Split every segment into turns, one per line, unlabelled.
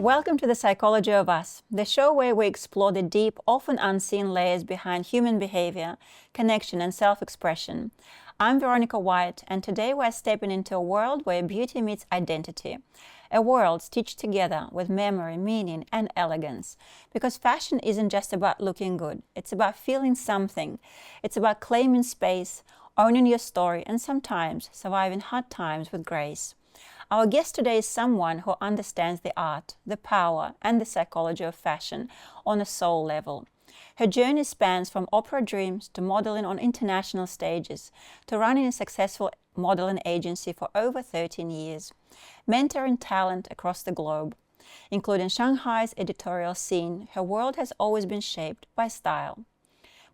Welcome to The Psychology of Us, the show where we explore the deep, often unseen layers behind human behavior, connection, and self-expression. I'm Veronika Whyte, and today we're stepping into a world where beauty meets identity, a world stitched together with memory, meaning, and elegance. Because fashion isn't just about looking good, it's about feeling something. It's about claiming space, owning your story, and sometimes surviving hard times with grace. Our guest today is someone who understands the art, the power, and the psychology of fashion on a soul level. Her journey spans from opera dreams to modeling on international stages, to running a successful modeling agency for over 13 years, mentoring talent across the globe. Including Shanghai's editorial scene, her world has always been shaped by style.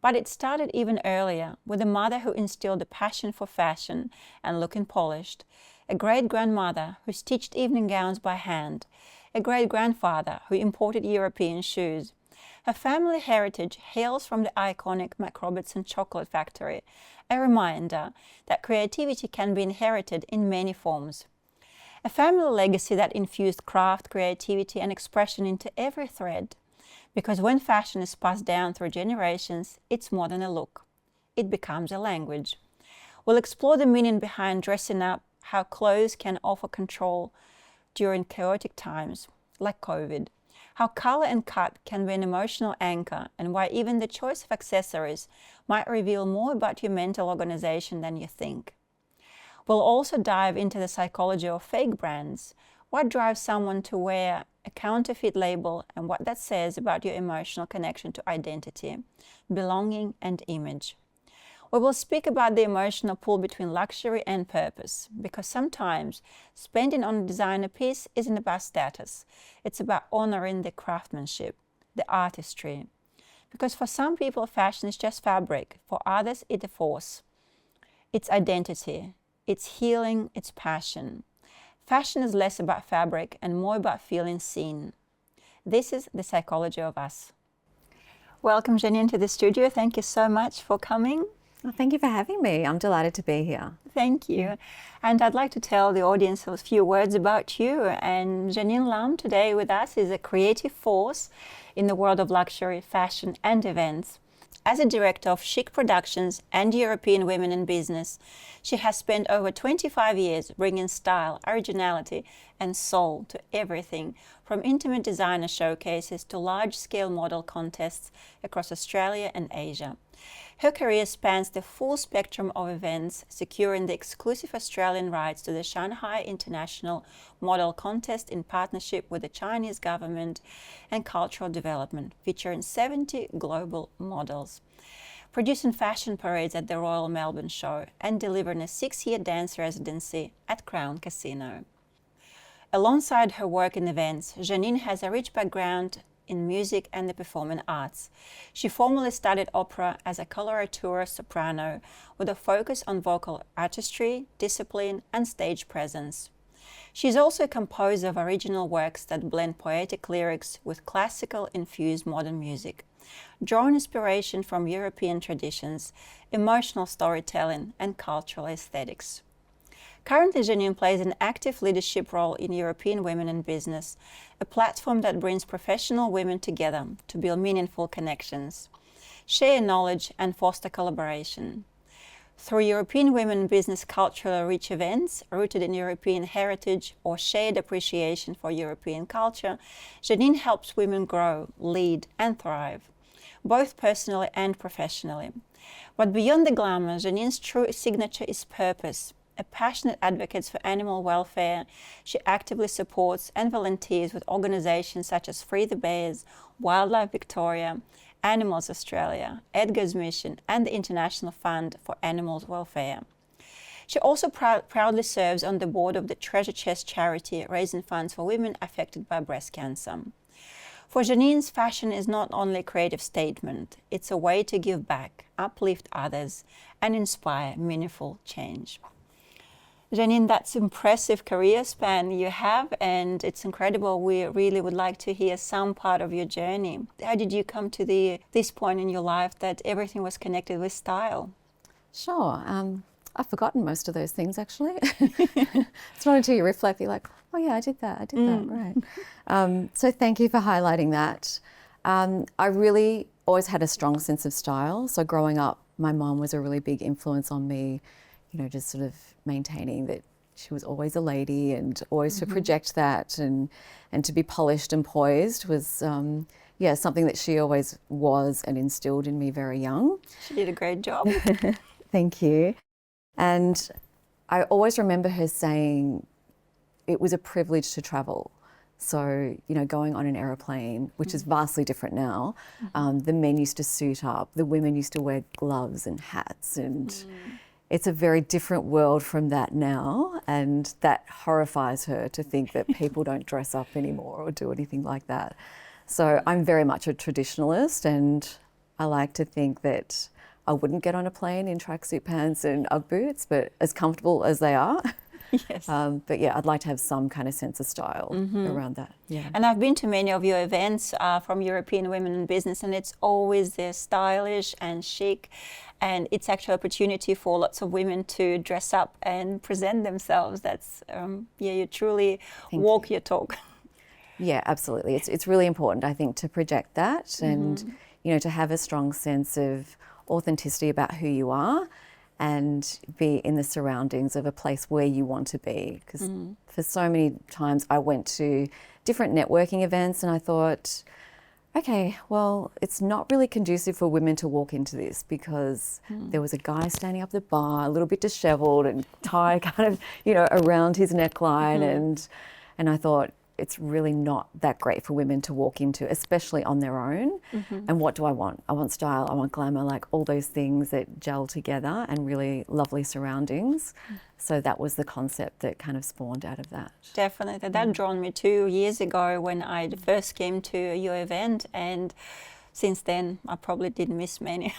But it started even earlier, with a mother who instilled a passion for fashion and looking polished, a great-grandmother who stitched evening gowns by hand, a great-grandfather who imported European shoes. Her family heritage hails from the iconic McRobertson chocolate factory, a reminder that creativity can be inherited in many forms. A family legacy that infused craft, creativity, and expression into every thread. Because when fashion is passed down through generations, it's more than a look. It becomes a language. We'll explore the meaning behind dressing up, how clothes can offer control during chaotic times, like COVID, how color and cut can be an emotional anchor, and why even the choice of accessories might reveal more about your mental organization than you think. We'll also dive into the psychology of fake brands, what drives someone to wear a counterfeit label, and what that says about your emotional connection to identity, belonging, and image. We will speak about the emotional pull between luxury and purpose, because sometimes spending on a designer piece isn't about status. It's about honoring the craftsmanship, the artistry. Because for some people, fashion is just fabric. For others, it's a force. It's identity. It's healing. It's passion. Fashion is less about fabric and more about feeling seen. This is The Psychology of Us. Welcome, Janine, to the studio. Thank you so much for coming.
Well, thank you for having me. I'm delighted to be here.
Thank you. And I'd like to tell the audience a few words about you. And Janine Lum today with us is a creative force in the world of luxury, fashion, and events. As a director of Chic Productions and European Women in Business, she has spent over 25 years bringing style, originality, and soul to everything, from intimate designer showcases to large-scale model contests across Australia and Asia. Her career spans the full spectrum of events, securing the exclusive Australian rights to the Shanghai International Model Contest in partnership with the Chinese government and cultural development, featuring 70 global models. Producing fashion parades at the Royal Melbourne Show and delivering a 6-year dance residency at Crown Casino. Alongside her work in events, Janine has a rich background in music and the performing arts. She formerly studied opera as a coloratura soprano with a focus on vocal artistry, discipline, and stage presence. She is also a composer of original works that blend poetic lyrics with classical-infused modern music, drawing inspiration from European traditions, emotional storytelling, and cultural aesthetics. Currently, Janine plays an active leadership role in European Women in Business, a platform that brings professional women together to build meaningful connections, share knowledge, and foster collaboration. Through European Women in Business culturally rich events rooted in European heritage or shared appreciation for European culture, Janine helps women grow, lead, and thrive, both personally and professionally. But beyond the glamour, Janine's true signature is purpose. A passionate advocate for animal welfare, she actively supports and volunteers with organizations such as Free the Bears, Wildlife Victoria, Animals Australia, Edgar's Mission, and the International Fund for Animal Welfare. She also proudly serves on the board of the Treasure Chest charity, raising funds for women affected by breast cancer. For Janine's, fashion is not only a creative statement, it's a way to give back, uplift others, and inspire meaningful change. Janine, that's impressive career span you have, and it's incredible. We really would like to hear some part of your journey. How did you come to this point in your life that everything was connected with style?
Sure. I've forgotten most of those things actually. It's not until you reflect, you're like, oh yeah, I did that, right. So thank you for highlighting that. I really always had a strong sense of style. So growing up, my mom was a really big influence on me, you know, just sort of maintaining that she was always a lady and always to project that and to be polished and poised was, something that she always was and instilled in me very young.
She did a great job.
Thank you. And I always remember her saying it was a privilege to travel. So, you know, going on an aeroplane, which is vastly different now, the men used to suit up, the women used to wear gloves and hats, and it's a very different world from that now, and that horrifies her to think that people don't dress up anymore or do anything like that. So I'm very much a traditionalist, and I like to think that I wouldn't get on a plane in tracksuit pants and Ugg boots, but as comfortable as they are.
Yes.
But yeah, I'd like to have some kind of sense of style around that. Yeah.
And I've been to many of your events from European Women in Business, and it's always stylish and chic, and it's actually an opportunity for lots of women to dress up and present themselves. That's you truly walk your talk.
Yeah, absolutely. It's really important, I think, to project that and you know, to have a strong sense of authenticity about who you are and be in the surroundings of a place where you want to be. Because for so many times I went to different networking events and I thought, okay, well, it's not really conducive for women to walk into this because there was a guy standing up the bar, a little bit disheveled and tie kind of, you know, around his neckline. And I thought, it's really not that great for women to walk into, especially on their own. And what do I want? I want style, I want glamour, like all those things that gel together and really lovely surroundings. So that was the concept that kind of spawned out of that.
Definitely. That drawn me 2 years ago when I first came to your event, and since then I probably didn't miss many.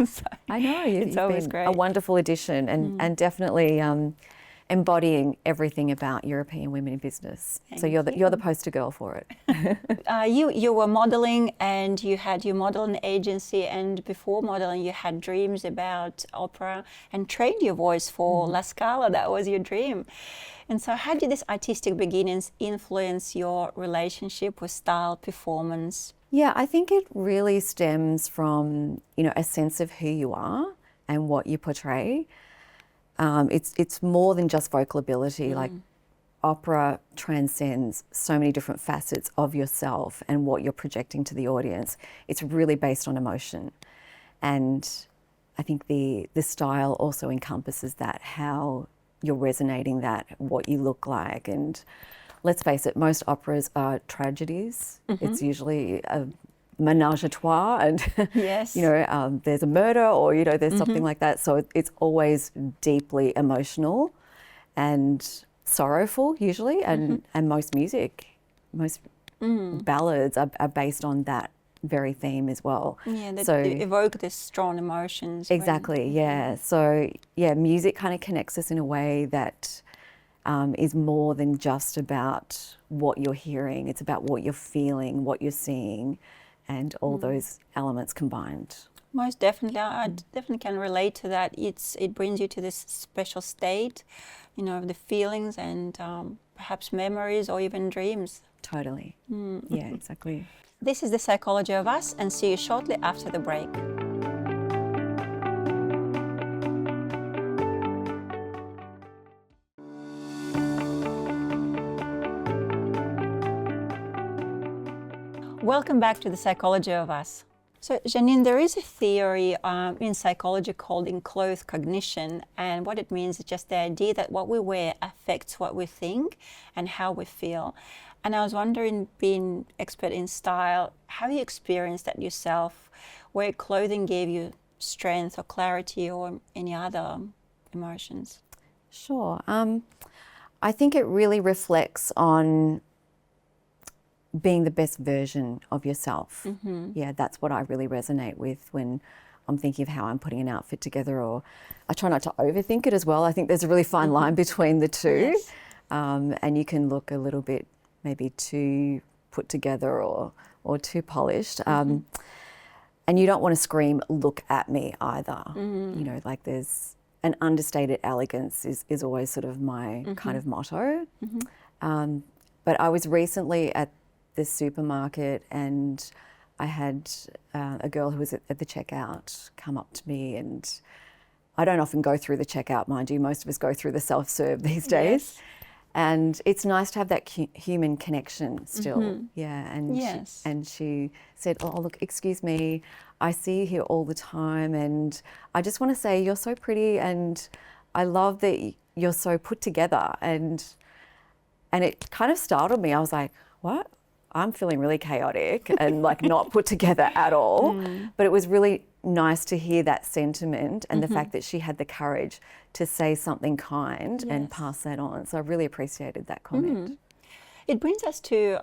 So
I know,
it's always
been
great.
a wonderful addition and definitely embodying everything about European women in business. So you're the poster girl for it.
You were modeling, and you had your modeling agency, and before modeling you had dreams about opera and trained your voice for La Scala. That was your dream. And so how did this artistic beginnings influence your relationship with style, performance?
Yeah, I think it really stems from, you know, a sense of who you are and what you portray. It's more than just vocal ability. Like opera transcends so many different facets of yourself and what you're projecting to the audience. It's really based on emotion. And I think the style also encompasses that, how you're resonating that, what you look like. And let's face it, most operas are tragedies. It's usually a menage a trois, and
Yes.
you know, there's a murder, or you know, there's something like that. So it's always deeply emotional and sorrowful usually, and most music, most ballads are based on that very theme as well.
Yeah, that
so
evoke these strong emotions.
exactly, yeah. So yeah, music kind of connects us in a way that is more than just about what you're hearing. It's about what you're feeling, what you're seeing, and all those elements combined.
Most definitely. I definitely can relate to that. It brings you to this special state, you know, of the feelings and perhaps memories or even dreams.
Totally. Yeah, exactly.
This is The Psychology of Us, and see you shortly after the break. Welcome back to The Psychology of Us. So, Janine, there is a theory in psychology called Enclothed Cognition, and what it means is just the idea that what we wear affects what we think and how we feel. And I was wondering, being expert in style, have you experienced that yourself, where clothing gave you strength or clarity or any other emotions?
Sure. I think it really reflects on being the best version of yourself. Yeah, that's what I really resonate with when I'm thinking of how I'm putting an outfit together, or I try not to overthink it as well. I think there's a really fine line between the two.
Yes.
And you can look a little bit maybe too put together or too polished. And you don't want to scream, "Look at me," either. You know, like there's an understated elegance is always sort of my kind of motto. But I was recently at the supermarket and I had a girl who was at the checkout come up to me, and I don't often go through the checkout, mind you. Most of us go through the self-serve these days.
Yes.
And it's nice to have that human connection still. Yeah. And,
Yes.
she said, oh, look, excuse me, I see you here all the time and I just want to say you're so pretty and I love that you're so put together. And it kind of startled me. I was like, what? I'm feeling really chaotic and like not put together at all. But it was really nice to hear that sentiment and the fact that she had the courage to say something kind and pass that on. So I really appreciated that comment.
It brings us to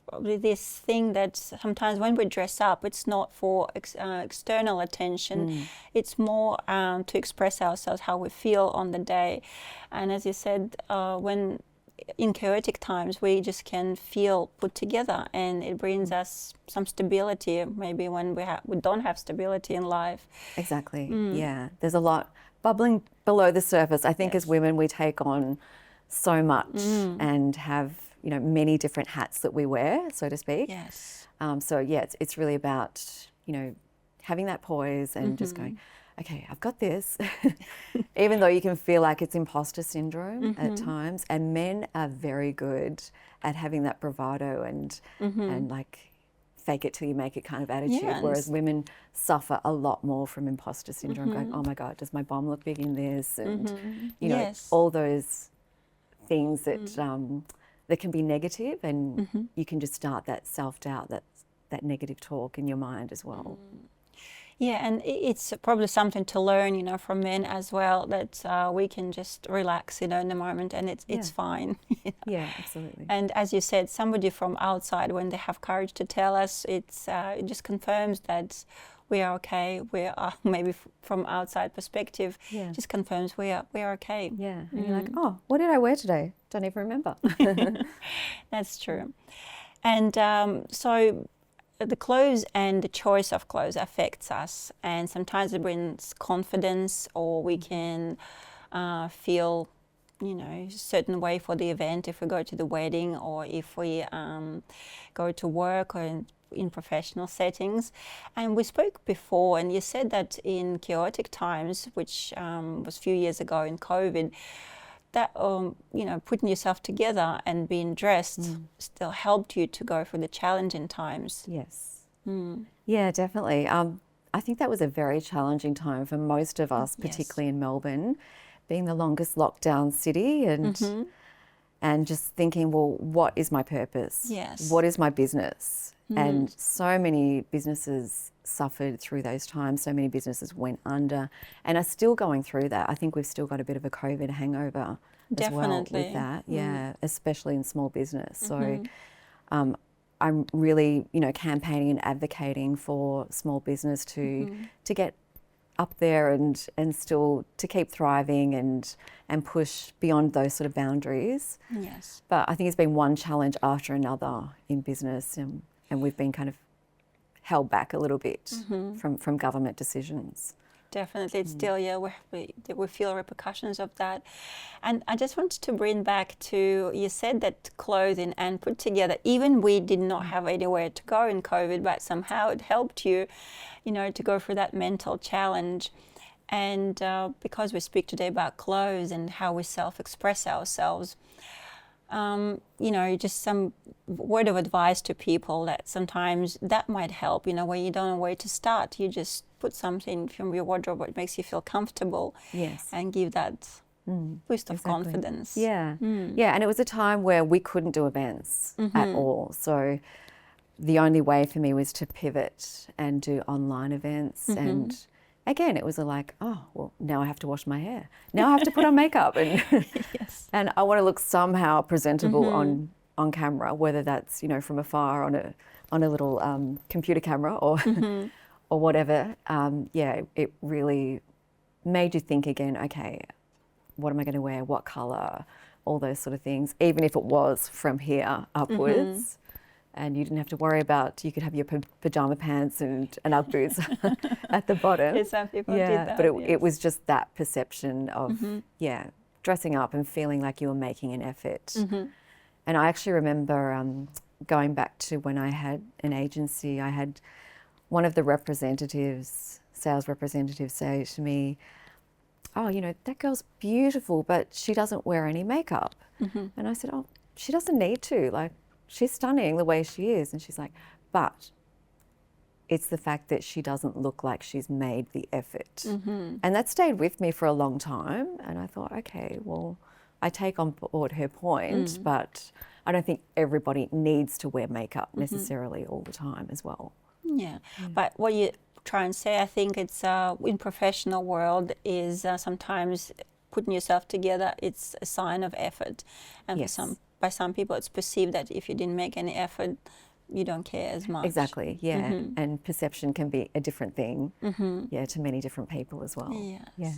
probably this thing that sometimes when we dress up, it's not for external attention. It's more to express ourselves, how we feel on the day. And as you said, when in chaotic times, we just can feel put together, and it brings us some stability. Maybe when we don't have stability in life.
Exactly. Yeah, there's a lot bubbling below the surface. I think as women, we take on so much and have many different hats that we wear, so to speak.
Yes.
So yeah, it's really about having that poise and just going, okay, I've got this. Even though you can feel like it's imposter syndrome at times, and men are very good at having that bravado and like fake it till you make it kind of attitude, whereas women suffer a lot more from imposter syndrome, going, oh my God, does my bum look big in this? And all those things that that can be negative, and you can just start that self-doubt, that negative talk in your mind as well.
Yeah, and it's probably something to learn, from men as well, that we can just relax, in the moment, and it's fine.
Yeah, absolutely.
And as you said, somebody from outside, when they have courage to tell us, it just confirms that we are okay. We are maybe from outside perspective, just confirms we are okay.
Yeah, and you're like, oh, what did I wear today? Don't even remember.
That's true. And so the clothes and the choice of clothes affects us, and sometimes it brings confidence, or we can feel a certain way for the event if we go to the wedding, or if we go to work, or in professional settings. And we spoke before, and you said that in chaotic times, which was a few years ago in COVID, that putting yourself together and being dressed still helped you to go through the challenging times.
Yes. Yeah, definitely. I think that was a very challenging time for most of us, particularly in Melbourne, being the longest lockdown city, and just thinking, well, what is my purpose?
Yes.
What is my business? And so many businesses suffered through those times. So many businesses went under and are still going through that. I think we've still got a bit of a COVID hangover as well with that. Yeah, especially in small business. So I'm really, campaigning and advocating for small business to get up there and still to keep thriving and push beyond those sort of boundaries.
Yes.
But I think it's been one challenge after another in business, and we've been kind of held back a little bit from government decisions.
Definitely, it's still, we feel repercussions of that. And I just wanted to bring back to, you said that clothing and put together, even we did not have anywhere to go in COVID, but somehow it helped you, to go through that mental challenge. And because we speak today about clothes and how we self-express ourselves, just some word of advice to people that sometimes that might help, where you don't know where to start. You just put something from your wardrobe that makes you feel comfortable.
Yes.
And give that boost of confidence.
Yeah. Yeah, and it was a time where we couldn't do events at all. So the only way for me was to pivot and do online events. And again, it was like, oh, well, now I have to wash my hair. Now I have to put on makeup. And and I want to look somehow presentable on camera, whether that's, from afar on a little computer camera or or whatever. It really made you think again, okay, what am I going to wear? What colour? All those sort of things, even if it was from here upwards. and you didn't have to worry about, you could have your pajama pants and Ugg boots at the bottom.
Yes, some people did that.
But it was just that perception of, dressing up and feeling like you were making an effort. And I actually remember going back to when I had an agency, I had one of the sales representatives say to me, "Oh, you know, that girl's beautiful, but she doesn't wear any makeup." And I said, "Oh, she doesn't need to. Like, she's stunning the way she is." And she's like, "But it's the fact that she doesn't look like she's made the effort." And that stayed with me for a long time. And I thought, okay, well, I take on board her point, but I don't think everybody needs to wear makeup necessarily all the time as well.
Yeah. But what you try and say, I think it's in professional world is sometimes putting yourself together, it's a sign of effort. And by some people, it's perceived that if you didn't make any effort, you don't care as much.
Exactly, yeah. And perception can be a different thing, to many different people as well.
Yes.
Yeah.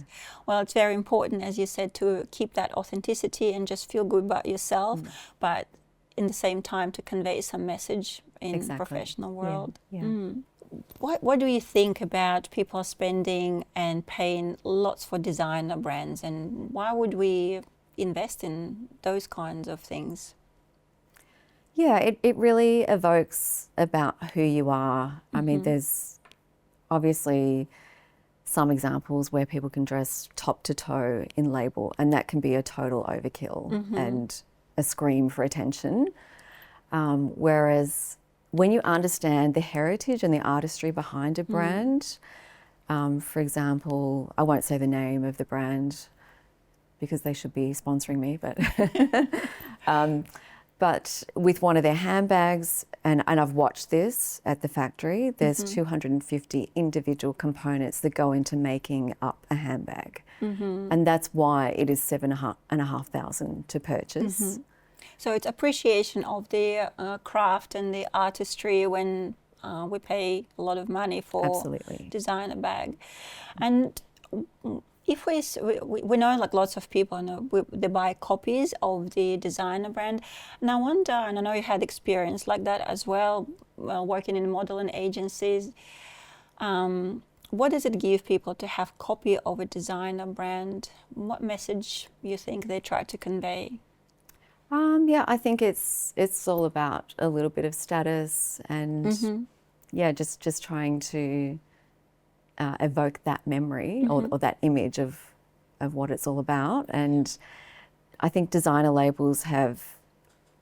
Well, it's very important, as you said, to keep that authenticity and just feel good about yourself, but in the same time to convey some message in professional world. What do you think about people spending and paying lots for designer brands, and why would we invest in those kinds of things?
Yeah, it really evokes about who you are. I mean, there's obviously some examples where people can dress top to toe in label, and that can be a total overkill and a scream for attention. Whereas when you understand the heritage and the artistry behind a brand, for example, I won't say the name of the brand because they should be sponsoring me, but with one of their handbags, and I've watched this at the factory, there's 250 individual components that go into making up a handbag. And that's why it is $7,500 to purchase.
So it's appreciation of the craft and the artistry when we pay a lot of money for designer bag. And if we know, like lots of people know, they buy copies of the designer brand, and I wonder, and I know you had experience like that as well, working in modeling agencies. What does it give people to have copy of a designer brand? What message you think they try to convey?
I think it's all about a little bit of status and just trying to evoke that memory or that image of what it's all about. And I think designer labels have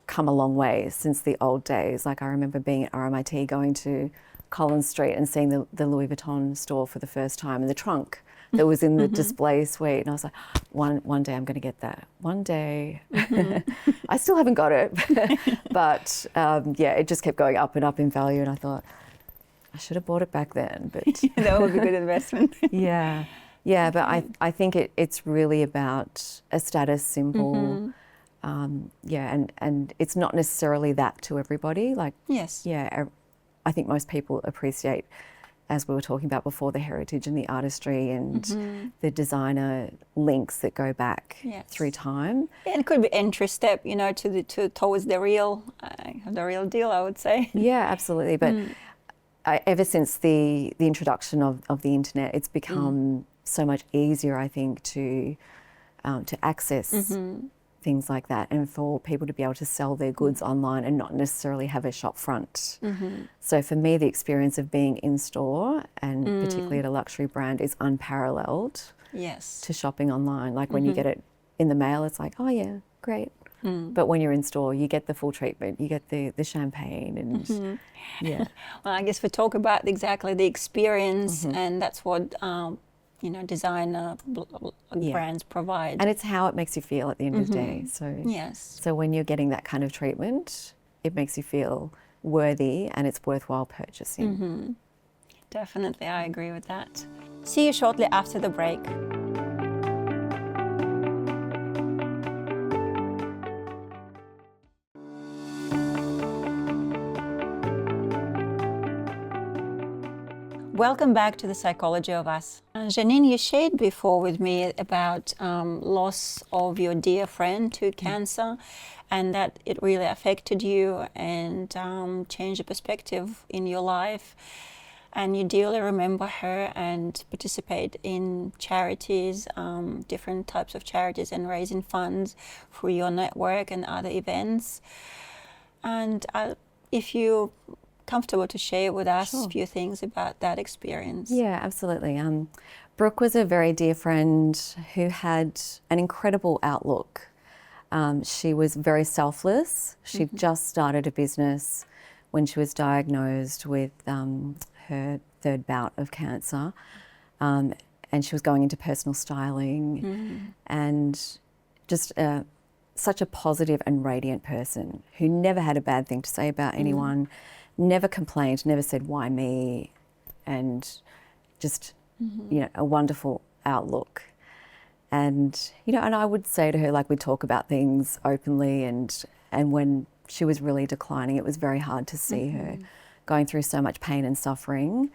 come a long way since the old days. Like I remember being at RMIT, going to Collins Street and seeing the Louis Vuitton store for the first time, and the trunk that was in the display suite. And I was like, one day I'm going to get that. One day. I still haven't got it. But it just kept going up and up in value. And I thought, I should have bought it back then. But
that would be a good investment.
But I think it's really about a status symbol. And it's not necessarily that to everybody. Like, I think most people appreciate, as we were talking about before, the heritage and the artistry and the designer links that go back through time.
Yeah, and it could be entry step, towards the real deal, I would say.
Yeah, absolutely. But ever since the introduction of the internet, it's become so much easier, I think, to access things like that, and for people to be able to sell their goods online and not necessarily have a shop front. So for me, the experience of being in store, and particularly at a luxury brand, is unparalleled to shopping online. Like when you get it in the mail, it's like, oh yeah, great. But when you're in store, you get the full treatment. You get the champagne and
Well, I guess we talk about exactly the experience, and that's what designer brands provide.
And it's how it makes you feel at the end of the day. So when you're getting that kind of treatment, it makes you feel worthy and it's worthwhile purchasing.
Definitely, I agree with that. See you shortly after the break. welcome back to The Psychology of Us. Janine, you shared before with me about loss of your dear friend to cancer, and that it really affected you and changed the perspective in your life. And you dearly remember her and participate in charities, different types of charities, and raising funds for your network and other events. And if you're comfortable to share with us a few things about that experience.
Yeah, absolutely. Brooke was a very dear friend who had an incredible outlook. She was very selfless. She just started a business when she was diagnosed with her third bout of cancer, and she was going into personal styling, and just such a positive and radiant person who never had a bad thing to say about anyone, never complained, never said why me, and just you know, a wonderful outlook. And you know, and I would say to her, like, we'd talk about things openly, and when she was really declining, it was very hard to see her going through so much pain and suffering.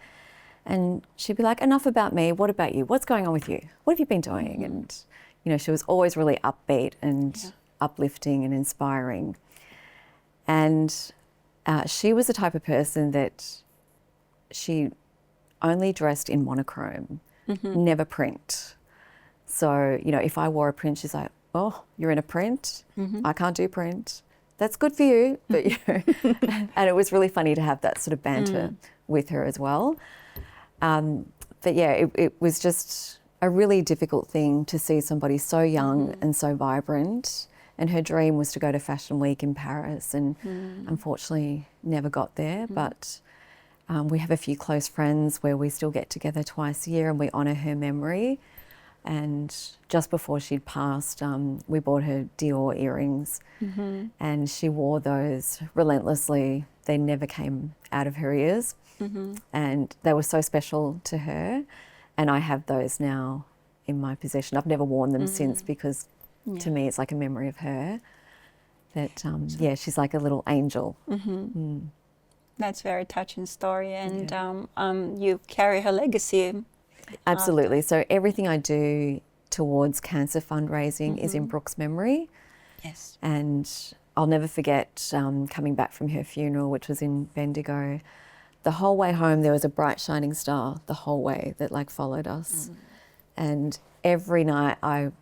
And she'd be like, enough about me, what about you? What's going on with you? What have you been doing? And, you know, she was always really upbeat and uplifting and inspiring. And she was the type of person that she only dressed in monochrome, never print. So, you know, if I wore a print, she's like, oh, you're in a print? I can't do print. That's good for you, but you know. And it was really funny to have that sort of banter with her as well. But yeah, it was just a really difficult thing to see somebody so young and so vibrant. And her dream was to go to Fashion Week in Paris, and unfortunately never got there. But we have a few close friends where we still get together twice a year and we honour her memory. And just before she'd passed, we bought her Dior earrings, and she wore those relentlessly. They never came out of her ears, and they were so special to her. And I have those now in my possession. I've never worn them since, because to me it's like a memory of her. That yeah, she's like a little angel.
That's a very touching story, and you carry her legacy.
Absolutely. So everything I do towards cancer fundraising is in Brooke's memory.
Yes.
And I'll never forget coming back from her funeral, which was in Bendigo. The whole way home, there was a bright shining star the whole way that like followed us. And every night I,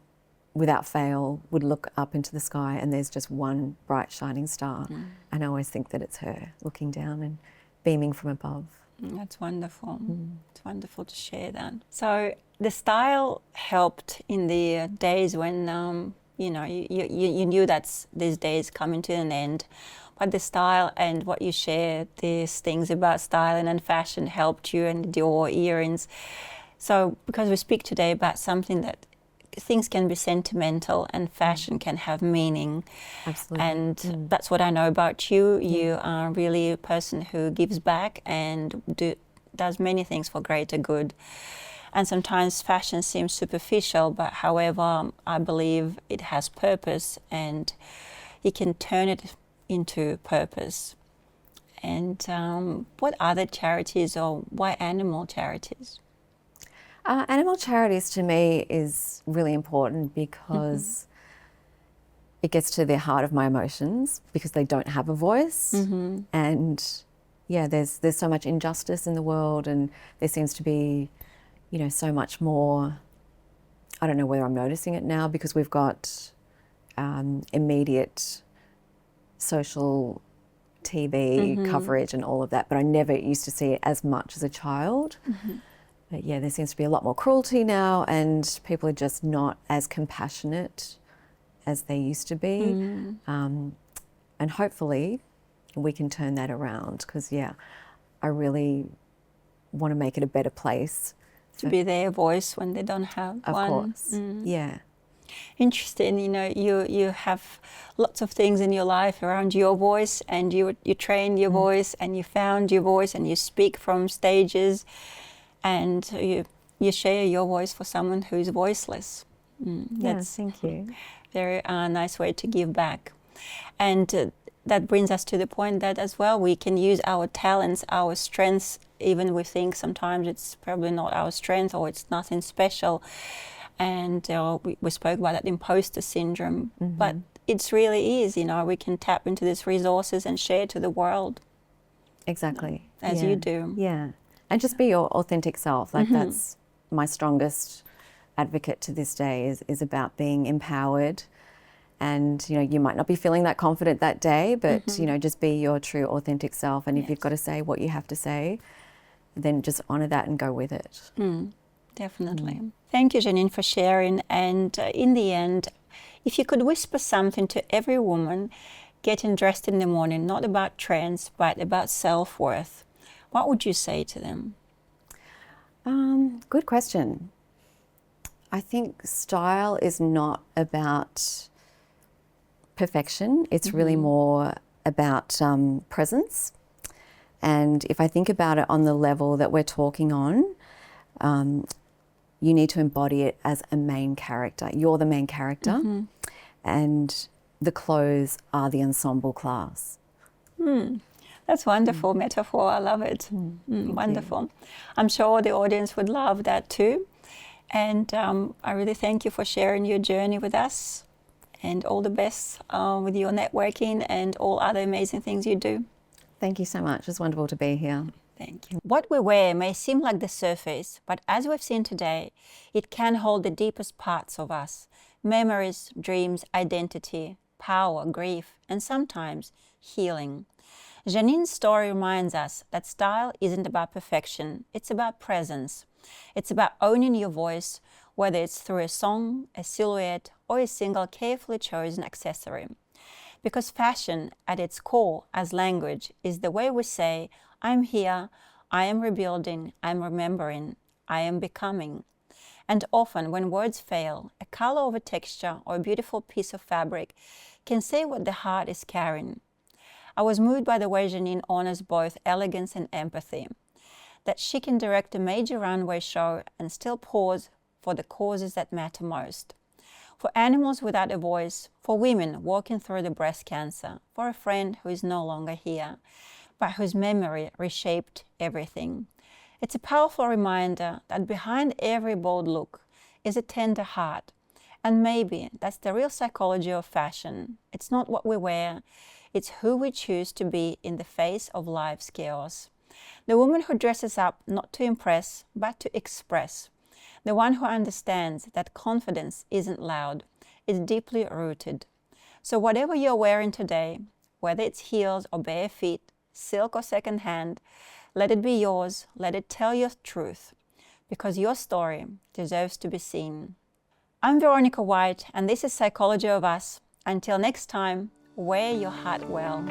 without fail, would look up into the sky and there's just one bright shining star. And I always think that it's her looking down and beaming from above.
That's wonderful. It's wonderful to share that. So the style helped in the days when you know, you knew that these days coming to an end, but the style and what you shared, these things about styling and fashion helped you, and your earrings. So because we speak today about something that things can be sentimental and fashion can have meaning.
Absolutely.
And that's what I know about you. You are really a person who gives back and does many things for greater good. And sometimes fashion seems superficial, but however, I believe it has purpose and you can turn it into purpose. And what other charities, or why animal charities?
Animal charities to me is really important because it gets to the heart of my emotions, because they don't have a voice. And yeah, there's so much injustice in the world, and there seems to be, you know, so much more. I don't know whether I'm noticing it now because we've got immediate social TV coverage and all of that, but I never used to see it as much as a child. But yeah, there seems to be a lot more cruelty now, and people are just not as compassionate as they used to be. And hopefully we can turn that around, because yeah, I really want to make it a better place.
To be their voice when they don't have one.
Of course, yeah.
Interesting, you know, you have lots of things in your life around your voice, and you trained your voice, and you found your voice, and you speak from stages, and you share your voice for someone who's voiceless.
Yes, thank you.
Very nice way to give back. And that brings us to the point that as well we can use our talents, our strengths, even we think sometimes it's probably not our strength or it's nothing special. And we spoke about that imposter syndrome, but it really is, you know, we can tap into these resources and share to the world.
Exactly.
As you do.
Yeah. And just be your authentic self. Like that's my strongest advocate to this day is about being empowered. And, you know, you might not be feeling that confident that day, but, you know, just be your true authentic self. And if you've got to say what you have to say, then just honor that and go with it.
Definitely. Thank you, Janine, for sharing. And in the end, if you could whisper something to every woman getting dressed in the morning, not about trends, but about self-worth, what would you say to them?
Good question. I think style is not about perfection. It's really more about presence. And if I think about it on the level that we're talking on, you need to embody it as a main character. You're the main character, and the clothes are the ensemble class.
That's wonderful metaphor. I love it. Wonderful. I'm sure the audience would love that too. And I really thank you for sharing your journey with us, and all the best with your networking and all other amazing things you do.
Thank you so much. It's wonderful to be here.
Thank you. What we wear may seem like the surface, but as we've seen today, it can hold the deepest parts of us: memories, dreams, identity, power, grief, and sometimes healing. Janine's story reminds us that style isn't about perfection, it's about presence. It's about owning your voice, whether it's through a song, a silhouette, or a single carefully chosen accessory. Because fashion, at its core as language, is the way we say, I'm here, I am rebuilding, I'm remembering, I am becoming. And often when words fail, a color of a texture or a beautiful piece of fabric can say what the heart is carrying. I was moved by the way Janine honors both elegance and empathy, that she can direct a major runway show and still pause for the causes that matter most. For animals without a voice, for women walking through the breast cancer, for a friend who is no longer here, but whose memory reshaped everything. It's a powerful reminder that behind every bold look is a tender heart. And maybe that's the real psychology of fashion. It's not what we wear, it's who we choose to be in the face of life's chaos. The woman who dresses up not to impress, but to express. The one who understands that confidence isn't loud, it's deeply rooted. So whatever you're wearing today, whether it's heels or bare feet, silk or secondhand, let it be yours, let it tell your truth, because your story deserves to be seen. I'm Veronika Whyte, and this is Psychology of Us. Until next time, wear your heart well.